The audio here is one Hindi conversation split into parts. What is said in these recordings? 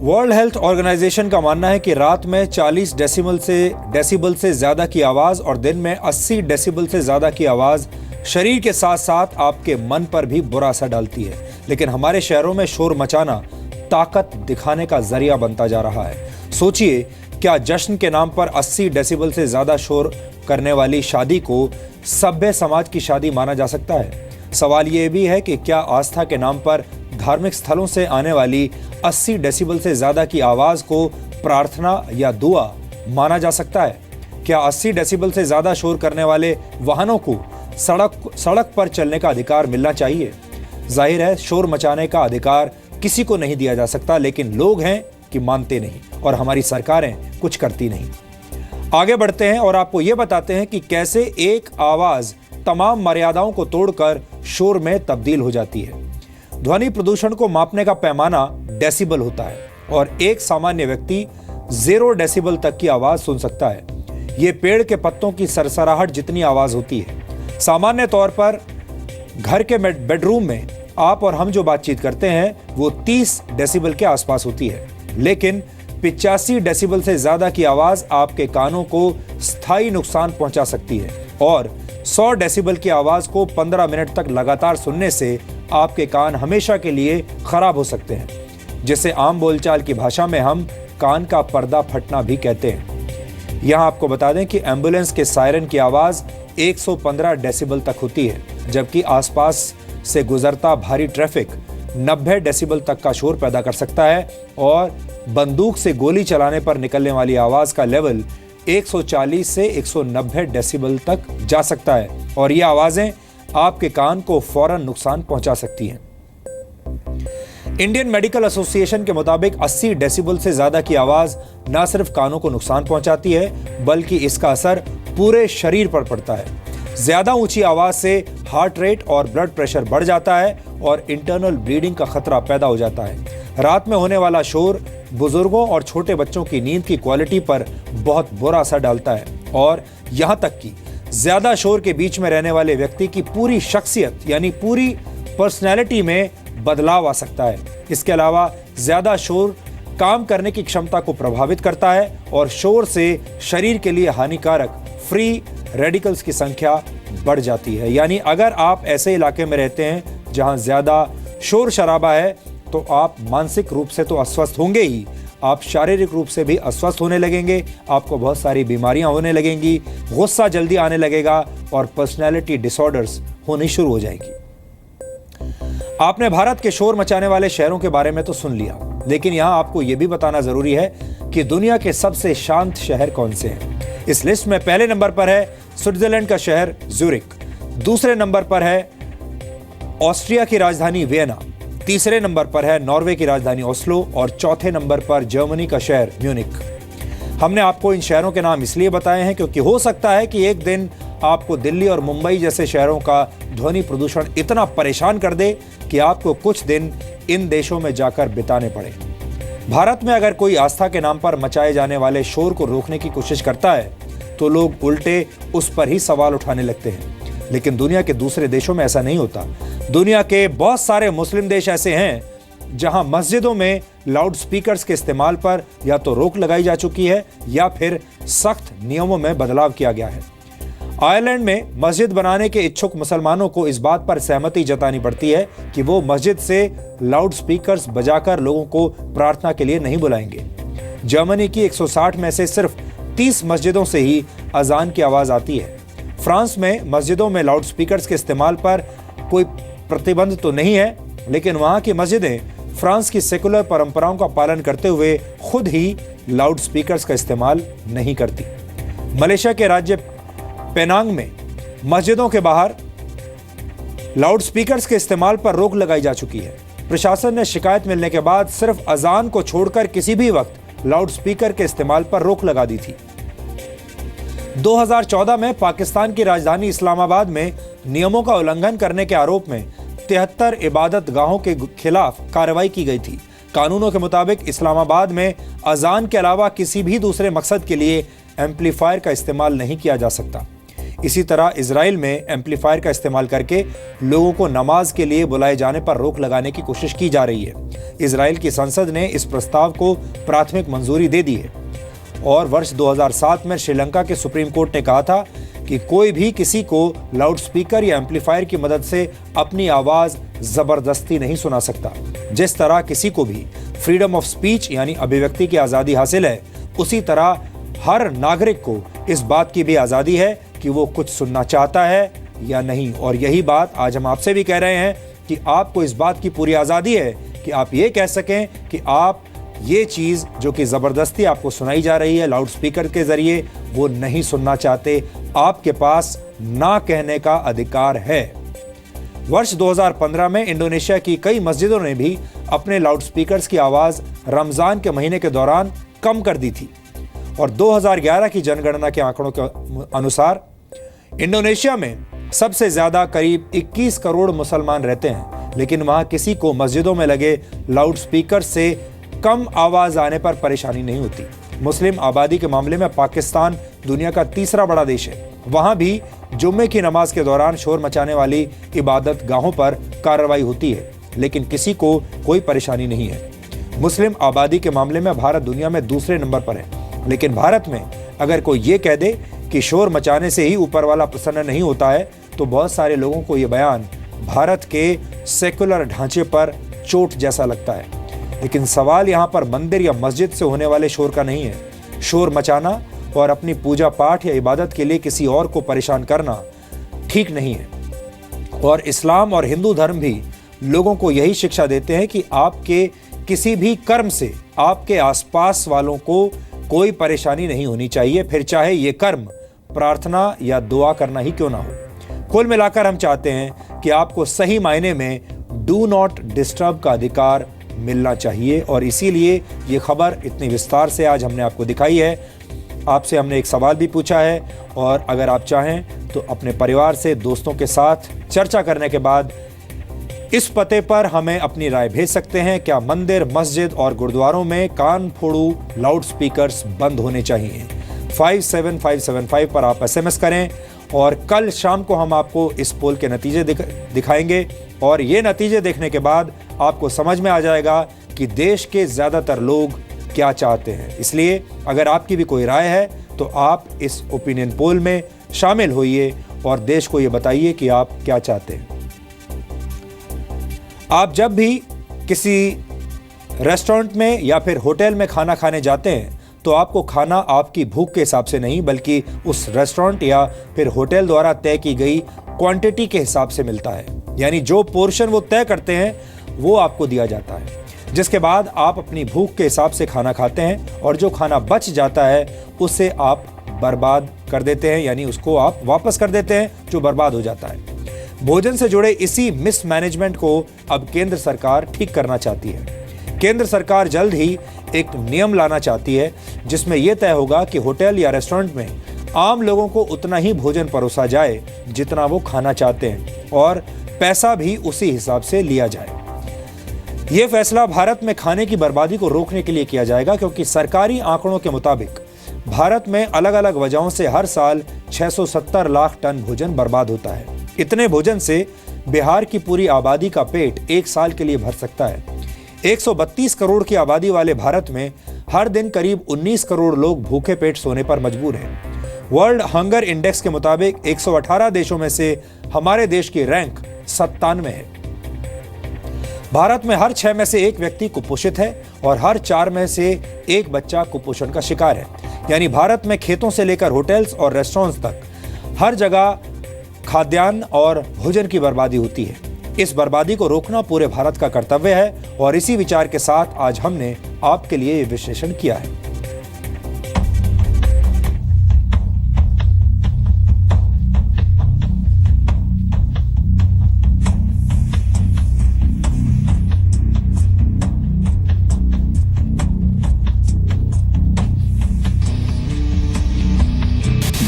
वर्ल्ड हेल्थ ऑर्गेनाइजेशन का मानना है कि रात में 40 डेसिबल से ज्यादा की आवाज और दिन में 80 डेसिबल से ज्यादा की आवाज शरीर के साथ साथ आपके मन पर भी बुरा असर डालती है। लेकिन हमारे शहरों में शोर मचाना ताकत दिखाने का जरिया बनता जा रहा है। सोचिए, क्या जश्न के नाम पर 80 डेसिबल से ज्यादा शोर करने वाली शादी को सभ्य समाज की शादी माना जा सकता है? सवाल यह भी है कि क्या आस्था के नाम पर धार्मिक स्थलों से आने वाली 80 डेसिबल से ज्यादा की आवाज को प्रार्थना या दुआ माना जा सकता है? क्या 80 डेसिबल से ज्यादा शोर करने वाले वाहनों को सड़क पर चलने का अधिकार मिलना चाहिए? जाहिर है, शोर मचाने का अधिकार किसी को नहीं दिया जा सकता, लेकिन लोग हैं कि मानते नहीं और हमारी सरकारें कुछ करती नहीं। आगे बढ़ते हैं और आपको यह बताते हैं कि कैसे एक आवाज तमाम मर्यादाओं को तोड़कर शोर में तब्दील हो जाती है। ध्वनि प्रदूषण को मापने का पैमाना डेसिबल होता है और एक सामान्य व्यक्ति 0 डेसिबल तक की आवाज सुन सकता है। यह पेड़ के पत्तों की सरसराहट जितनी आवाज होती है। सामान्य तौर पर घर के बेडरूम में आप और हम जो बातचीत करते हैं वो 30 डेसिबल के आसपास होती है, लेकिन 85 डेसिबल से ज्यादा की आवाज आपके कानों को स्थायी नुकसान पहुंचा सकती है और 100 डेसिबल की आवाज को 15 मिनट तक लगातार सुनने से आपके कान हमेशा के लिए खराब हो सकते हैं, जिसे आम बोलचाल की भाषा में हम कान का पर्दा फटना भी कहते हैं। यहां आपको बता दें कि एम्बुलेंस के सायरन की आवाज 115 डेसिबल तक होती है, जबकि आसपास से गुजरता भारी ट्रैफिक 90 डेसिबल तक का शोर पैदा कर सकता है और बंदूक से गोली चलाने पर निकलने वाली आवाज का लेवल 140 से 190 डेसिबल तक जा सकता है और ये आवाजें आपके कान को फौरन नुकसान पहुंचा सकती हैं। इंडियन मेडिकल एसोसिएशन के मुताबिक 80 डेसिबल से ज्यादा की आवाज न सिर्फ कानों को नुकसान पहुंचाती है, बल्कि इसका असर पूरे शरीर पर पड़ता है। ज्यादा ऊंची आवाज से हार्ट रेट और ब्लड प्रेशर बढ़ जाता है और इंटरनल ब्लीडिंग का खतरा पैदा हो जाता है। रात में होने वाला शोर बुजुर्गों और छोटे बच्चों की नींद की क्वालिटी पर बहुत बुरा असर डालता है और यहां तक कि ज्यादा शोर के बीच में रहने वाले व्यक्ति की पूरी शख्सियत यानी पूरी पर्सनैलिटी में बदलाव आ सकता है। इसके अलावा ज्यादा शोर काम करने की क्षमता को प्रभावित करता है और शोर से शरीर के लिए हानिकारक फ्री रेडिकल्स की संख्या बढ़ जाती है। यानी अगर आप ऐसे इलाके में रहते हैं जहां ज्यादा शोर शराबा है तो आप मानसिक रूप से तो अस्वस्थ होंगे ही, आप शारीरिक रूप से भी अस्वस्थ होने लगेंगे, आपको बहुत सारी बीमारियां होने लगेंगी, गुस्सा जल्दी आने लगेगा और पर्सनैलिटी डिसऑर्डर्स होनी शुरू हो जाएंगी। आपने भारत के शोर मचाने वाले शहरों के बारे में तो सुन लिया, लेकिन यहां आपको यह भी बताना जरूरी है कि दुनिया के सबसे शांत शहर कौन से हैं। इस लिस्ट में पहले नंबर पर है स्विट्जरलैंड का शहर ज्यूरिक, दूसरे नंबर पर है ऑस्ट्रिया की राजधानी वियना, तीसरे नंबर पर है नॉर्वे की राजधानी ओस्लो और चौथे नंबर पर जर्मनी का शहर म्यूनिक। हमने आपको इन शहरों के नाम इसलिए बताए हैं क्योंकि हो सकता है कि एक दिन आपको दिल्ली और मुंबई जैसे शहरों का ध्वनि प्रदूषण इतना परेशान कर दे कि आपको कुछ दिन इन देशों में जाकर बिताने पड़े। भारत में अगर कोई आस्था के नाम पर मचाए जाने वाले शोर को रोकने की कोशिश करता है तो लोग उल्टे उस पर ही सवाल उठाने लगते हैं, लेकिन दुनिया के दूसरे देशों में ऐसा नहीं होता। दुनिया के बहुत सारे मुस्लिम देश ऐसे हैं जहां मस्जिदों में लाउड स्पीकर्स के इस्तेमाल पर या तो रोक लगाई जा चुकी है या फिर सख्त नियमों में बदलाव किया गया है। आयरलैंड में मस्जिद बनाने के इच्छुक मुसलमानों को इस बात पर सहमति जतानी पड़ती है कि वो मस्जिद से लाउड स्पीकर्स बजाकर लोगों को प्रार्थना के लिए नहीं बुलाएंगे। जर्मनी की 160 में से सिर्फ 30 मस्जिदों से ही अजान की आवाज आती है। फ्रांस में मस्जिदों में लाउड स्पीकर्स के इस्तेमाल पर कोई प्रतिबंध तो नहीं है, लेकिन वहां की मस्जिदें फ्रांस की सेकुलर परंपराओं का पालन करते हुए खुद ही लाउड स्पीकर्स का इस्तेमाल नहीं करती। मलेशिया के राज्य पेनांग में मस्जिदों के बाहर लाउड स्पीकर्स के इस्तेमाल पर रोक लगाई जा चुकी है। प्रशासन ने शिकायत मिलने के बाद सिर्फ अजान को छोड़कर किसी भी वक्त लाउड स्पीकर के इस्तेमाल पर रोक लगा दी थी। 2014 में पाकिस्तान की राजधानी इस्लामाबाद में नियमों का उल्लंघन करने के आरोप में 73 इबादत गाहों के खिलाफ कार्रवाई की गई थी। कानूनों के मुताबिक इस्लामाबाद में अजान के अलावा किसी भी दूसरे मकसद के लिए एम्पलीफायर का इस्तेमाल नहीं किया जा सकता। इसी तरह इजराइल में एम्पलीफायर का इस्तेमाल करके लोगों को नमाज के लिए बुलाए जाने पर रोक लगाने की कोशिश की जा रही है। इजराइल की संसद ने इस प्रस्ताव को प्राथमिक मंजूरी दे दी है और वर्ष 2007 में श्रीलंका के सुप्रीम कोर्ट ने कहा था कि कोई भी किसी को लाउडस्पीकर या एम्पलीफायर की मदद से अपनी आवाज जबरदस्ती नहीं सुना सकता। जिस तरह किसी को भी फ्रीडम ऑफ स्पीच यानी अभिव्यक्ति की आजादी हासिल है, उसी तरह हर नागरिक को इस बात की भी आजादी है कि वो कुछ सुनना चाहता है या नहीं। और यही बात आज हम आपसे भी कह रहे हैं कि आपको इस बात की पूरी आजादी है कि आप ये कह सकें कि आप ये चीज जो कि जबरदस्ती आपको सुनाई जा रही है लाउडस्पीकर के जरिए, वो नहीं सुनना चाहते। आपके पास ना कहने का अधिकार है। वर्ष 2015 में इंडोनेशिया की कई मस्जिदों ने भी अपने लाउडस्पीकर्स की आवाज रमजान के महीने के दौरान कम कर दी थी और 2011 की जनगणना के आंकड़ों के अनुसार इंडोनेशिया में सबसे ज्यादा करीब 21 करोड़ मुसलमान रहते हैं, लेकिन वहां किसी को मस्जिदों में लगे लाउडस्पीकर से कम आवाज आने पर परेशानी नहीं होती। मुस्लिम आबादी के मामले में पाकिस्तान दुनिया का तीसरा बड़ा देश है। वहां भी जुम्मे की नमाज के दौरान शोर मचाने वाली इबादत गाहों पर कार्रवाई होती है, लेकिन किसी को कोई परेशानी नहीं है। मुस्लिम आबादी के मामले में भारत दुनिया में दूसरे नंबर पर है, लेकिन भारत में अगर कोई ये कह दे कि शोर मचाने से ही ऊपर वाला प्रसन्न नहीं होता है, तो बहुत सारे लोगों को ये बयान भारत के सेकुलर ढांचे पर चोट जैसा लगता है। लेकिन सवाल यहाँ पर मंदिर या मस्जिद से होने वाले शोर का नहीं है। शोर मचाना और अपनी पूजा पाठ या इबादत के लिए किसी और को परेशान करना ठीक नहीं है। और इस्लाम और हिंदू धर्म भी लोगों को यही शिक्षा देते हैं कि आपके किसी भी कर्म से आपके आसपास वालों को कोई परेशानी नहीं होनी चाहिए, फिर चाहे ये कर्म प्रार्थना या दुआ करना ही क्यों ना हो। कुल मिलाकर हम चाहते हैं कि आपको सही मायने में डू नॉट डिस्टर्ब का अधिकार मिलना चाहिए और इसीलिए ये खबर इतनी विस्तार से आज हमने आपको दिखाई है। आपसे हमने एक सवाल भी पूछा है और अगर आप चाहें तो अपने परिवार से, दोस्तों के साथ चर्चा करने के बाद इस पते पर हमें अपनी राय भेज सकते हैं। क्या मंदिर, मस्जिद और गुरुद्वारों में कान फोड़ू लाउडस्पीकर्स बंद होने चाहिए? 57575 पर आप SMS करें और कल शाम को हम आपको इस पोल के नतीजे दिखाएंगे और ये नतीजे देखने के बाद आपको समझ में आ जाएगा कि देश के ज्यादातर लोग क्या चाहते हैं। इसलिए अगर आपकी भी कोई राय है तो आप इस ओपिनियन पोल में शामिल होइए और देश को ये बताइए कि आप क्या चाहते हैं। आप जब भी किसी रेस्टोरेंट में या फिर होटल में खाना खाने जाते हैं तो आपको खाना आपकी भूख के हिसाब से नहीं बल्कि उस रेस्टोरेंट या फिर होटल द्वारा तय की गई क्वांटिटी के हिसाब से मिलता है। यानी जो पोर्शन वो तय करते हैं वो आपको दिया जाता है, जिसके बाद आप अपनी भूख के हिसाब से खाना खाते हैं और जो खाना बच जाता है उसे आप बर्बाद कर देते हैं, यानी उसको आप वापस कर देते हैं जो बर्बाद हो जाता है। भोजन से जुड़े इसी मिसमैनेजमेंट को अब केंद्र सरकार ठीक करना चाहती है। केंद्र सरकार जल्द ही एक नियम लाना चाहती है जिसमें यह तय होगा कि होटल या रेस्टोरेंट में आम लोगों को उतना ही भोजन परोसा जाए जितना वो खाना चाहते हैं और पैसा भी उसी हिसाब से लिया जाए। यह फैसला भारत में खाने की बर्बादी को रोकने के लिए किया जाएगा, क्योंकि सरकारी आंकड़ों के मुताबिक भारत में अलग अलग वजहों से हर साल 670 लाख टन भोजन बर्बाद होता है। इतने भोजन से बिहार की पूरी आबादी का पेट एक साल के लिए भर सकता है। 132 करोड़ की आबादी वाले भारत में हर दिन करीब 19 करोड़ लोग भूखे पेट सोने पर मजबूर हैं। वर्ल्ड हंगर इंडेक्स के मुताबिक 118 देशों में से हमारे देश की रैंक 97 है। भारत में हर 6 में से 1 व्यक्ति कुपोषित है और हर 4 में से 1 बच्चा कुपोषण का शिकार है। यानी भारत में खेतों से लेकर होटल्स और रेस्टोरेंट्स तक हर जगह खाद्यान्न और भोजन की बर्बादी होती है। इस बर्बादी को रोकना पूरे भारत का कर्तव्य है और इसी विचार के साथ आज हमने आपके लिए ये विश्लेषण किया है।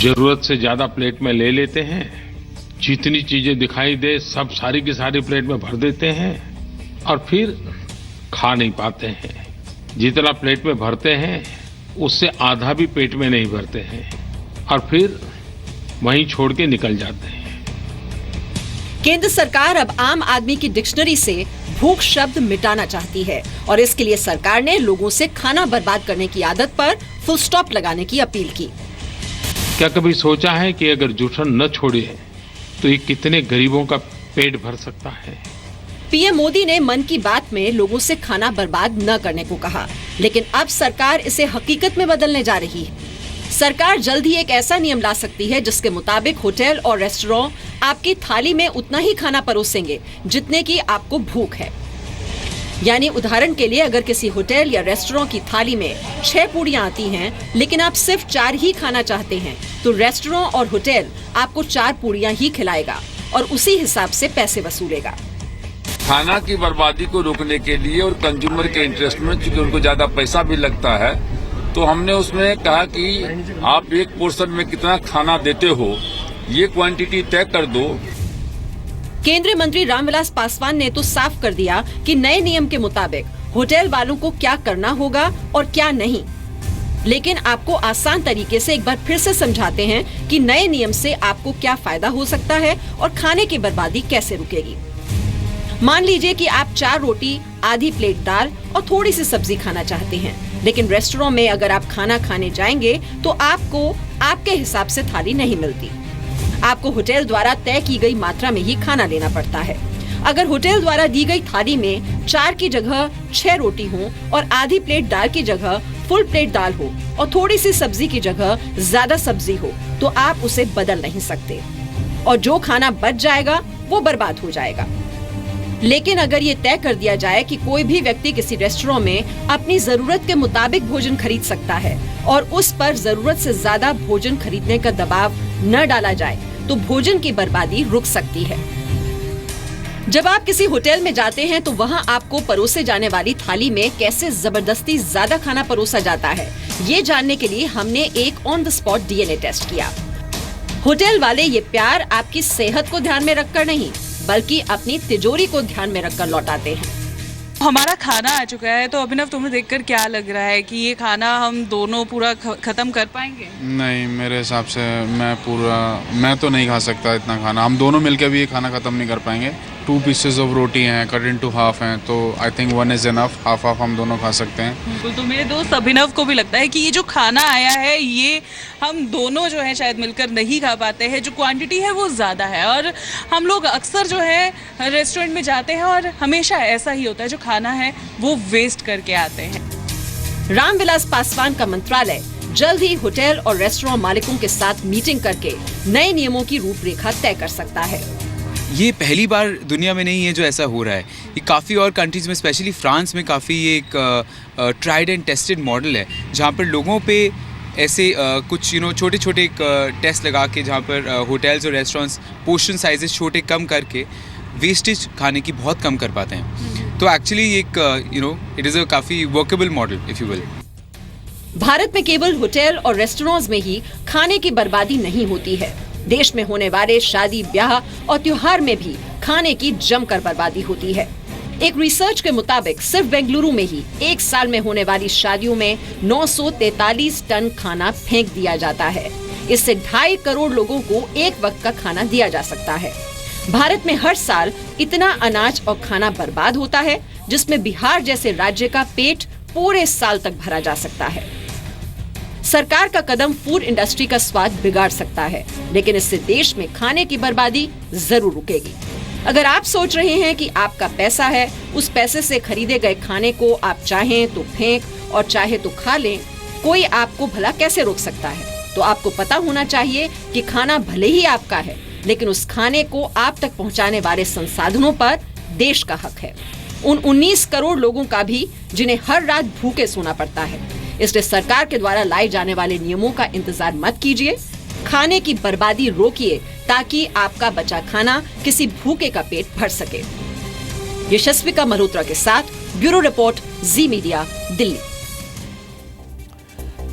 जरूरत से ज्यादा प्लेट में ले लेते हैं, जितनी चीजें दिखाई दे सब सारी की सारी प्लेट में भर देते हैं और फिर खा नहीं पाते हैं। जितना प्लेट में भरते हैं उससे आधा भी पेट में नहीं भरते हैं और फिर वहीं छोड़ के निकल जाते हैं। केंद्र सरकार अब आम आदमी की डिक्शनरी से भूख शब्द मिटाना चाहती है और इसके लिए सरकार ने लोगों से खाना बर्बाद करने की आदत पर फुल स्टॉप लगाने की अपील की। क्या कभी सोचा है कि अगर जूठन न छोड़े तो ये कितने गरीबों का पेट भर सकता है? पीएम मोदी ने मन की बात में लोगों से खाना बर्बाद न करने को कहा, लेकिन अब सरकार इसे हकीकत में बदलने जा रही है। सरकार जल्द ही एक ऐसा नियम ला सकती है जिसके मुताबिक होटल और रेस्टोरेंट आपकी थाली में उतना ही खाना परोसेंगे जितने की आपको भूख है। यानी उदाहरण के लिए अगर किसी होटल या रेस्टोरेंट की थाली में 6 पूड़ियां आती हैं, लेकिन आप सिर्फ 4 ही खाना चाहते हैं, तो रेस्टोरेंट और होटल आपको 4 पूड़ियां ही खिलाएगा और उसी हिसाब से पैसे वसूलेगा। खाना की बर्बादी को रोकने के लिए और कंज्यूमर के इंटरेस्ट में, चूंकि उनको ज्यादा पैसा भी लगता है, तो हमने उसमें कहा कि आप एक पोर्शन में कितना खाना देते हो, ये क्वांटिटी तय कर दो। केंद्रीय मंत्री रामविलास पासवान ने तो साफ कर दिया कि नए नियम के मुताबिक होटल वालों को क्या करना होगा और क्या नहीं। लेकिन आपको आसान तरीके से एक बार फिर से समझाते हैं कि नए नियम से आपको क्या फायदा हो सकता है और खाने की बर्बादी कैसे रुकेगी। मान लीजिए कि आप 4 रोटी, आधी प्लेट दाल और थोड़ी सी सब्जी खाना चाहते हैं, लेकिन रेस्टोरेंट में अगर आप खाना खाने जाएंगे तो आपको आपके हिसाब से थाली नहीं मिलती। आपको होटल द्वारा तय की गई मात्रा में ही खाना लेना पड़ता है। अगर होटल द्वारा दी गई थाली में 4 की जगह 6 रोटी हो और आधी प्लेट दाल की जगह फुल प्लेट दाल हो और थोड़ी सी सब्जी की जगह ज्यादा सब्जी हो, तो आप उसे बदल नहीं सकते और जो खाना बच जाएगा वो बर्बाद हो जाएगा। लेकिन अगर ये तय कर दिया जाए कि कोई भी व्यक्ति किसी रेस्टोरेंट में अपनी जरूरत के मुताबिक भोजन खरीद सकता है और उस पर जरूरत से ज्यादा भोजन खरीदने का दबाव न डाला जाए, तो भोजन की बर्बादी रुक सकती है। जब आप किसी होटल में जाते हैं तो वहां आपको परोसे जाने वाली थाली में कैसे जबरदस्ती ज्यादा खाना परोसा जाता है, ये जानने के लिए हमने एक on the spot DNA test किया। होटल वाले ये प्यार आपकी सेहत को ध्यान में रखकर नहीं, बल्कि अपनी तिजोरी को ध्यान में रखकर लौटाते हैं। हमारा खाना आ चुका है, तो अभिनव तुम्हें देखकर क्या लग रहा है कि ये खाना हम दोनों पूरा खत्म कर पाएंगे? नहीं, मेरे हिसाब से मैं तो नहीं खा सकता इतना खाना। हम दोनों मिलकर भी ये खाना खत्म नहीं कर पाएंगे। 2 पीसेस ऑफ रोटी हैं, कट इनटू हाफ हैं, तो I think 1 is enough. Half हम दोनों खा सकते हैं। बिल्कुल। तो मेरे दोस्त अभिनव को भी लगता है कि ये जो खाना आया है ये हम दोनों जो है शायद मिलकर नहीं खा पाते हैं। जो क्वांटिटी है वो ज़्यादा है और हम लोग अक्सर जो है रेस्टोरेंट में जाते हैं और हमेशा ऐसा ही होता है, जो खाना है वो वेस्ट करके आते हैं। रामविलास पासवान का मंत्रालय जल्द ही होटल और रेस्टोरेंट मालिकों के साथ मीटिंग करके नए नियमों की रूपरेखा तय कर सकता है। ये पहली बार दुनिया में नहीं है जो ऐसा हो रहा है। ये काफ़ी और कंट्रीज़ में, स्पेशली फ्रांस में काफ़ी एक ट्राइड एंड टेस्टेड मॉडल है, जहाँ पर लोगों पे ऐसे कुछ छोटे छोटे टेस्ट लगा के, जहाँ पर होटल्स और रेस्टोरेंट्स पोर्शन साइजेस छोटे कम करके वेस्टेज खाने की बहुत कम कर पाते हैं। तो एक्चुअली एक इट इज़ अ काफ़ी workable model if you will. Bharat में केवल होटल और रेस्टोरेंट्स में ही खाने की बर्बादी नहीं होती है। देश में होने वाले शादी, ब्याह और त्योहार में भी खाने की जमकर बर्बादी होती है। एक रिसर्च के मुताबिक सिर्फ बेंगलुरु में ही एक साल में होने वाली शादियों में 943 टन खाना फेंक दिया जाता है। इससे 2.5 करोड़ लोगों को एक वक्त का खाना दिया जा सकता है। भारत में हर साल इतना अनाज और खाना बर्बाद होता है जिसमें बिहार जैसे राज्य का पेट पूरे साल तक भरा जा सकता है। सरकार का कदम फूड इंडस्ट्री का स्वाद बिगाड़ सकता है, लेकिन इससे देश में खाने की बर्बादी जरूर रुकेगी। अगर आप सोच रहे हैं कि आपका पैसा है, उस पैसे से खरीदे गए खाने को आप चाहें तो फेंक और चाहे तो खा लें, कोई आपको भला कैसे रोक सकता है? तो आपको पता होना चाहिए कि खाना भले ही आपका है, लेकिन उस खाने को आप तक पहुंचाने वाले संसाधनों पर देश का हक है। उन 19 करोड़ लोगों का भी जिन्हें हर रात भूखे सोना पड़ता है। इसलिए सरकार के द्वारा लाए जाने वाले नियमों का इंतजार मत कीजिए। खाने की बर्बादी रोकिए ताकि आपका बचा खाना किसी भूखे का पेट भर सके। यशस्विका मल्होत्रा के साथ ब्यूरो रिपोर्ट, जी मीडिया, दिल्ली।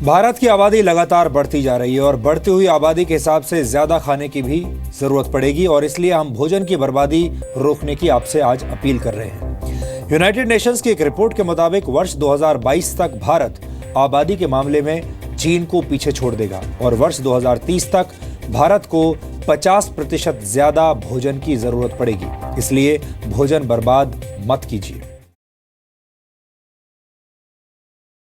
भारत की आबादी लगातार बढ़ती जा रही है और बढ़ती हुई आबादी के हिसाब से ज्यादा खाने की भी जरूरत पड़ेगी और इसलिए हम भोजन की बर्बादी रोकने की आपसे आज अपील कर रहे हैं। यूनाइटेड नेशंस की एक रिपोर्ट के मुताबिक वर्ष 2022 तक भारत आबादी के मामले में चीन को पीछे छोड़ देगा और वर्ष 2030 तक भारत को 50% ज्यादा भोजन की जरूरत पड़ेगी। इसलिए भोजन बर्बाद मत कीजिए।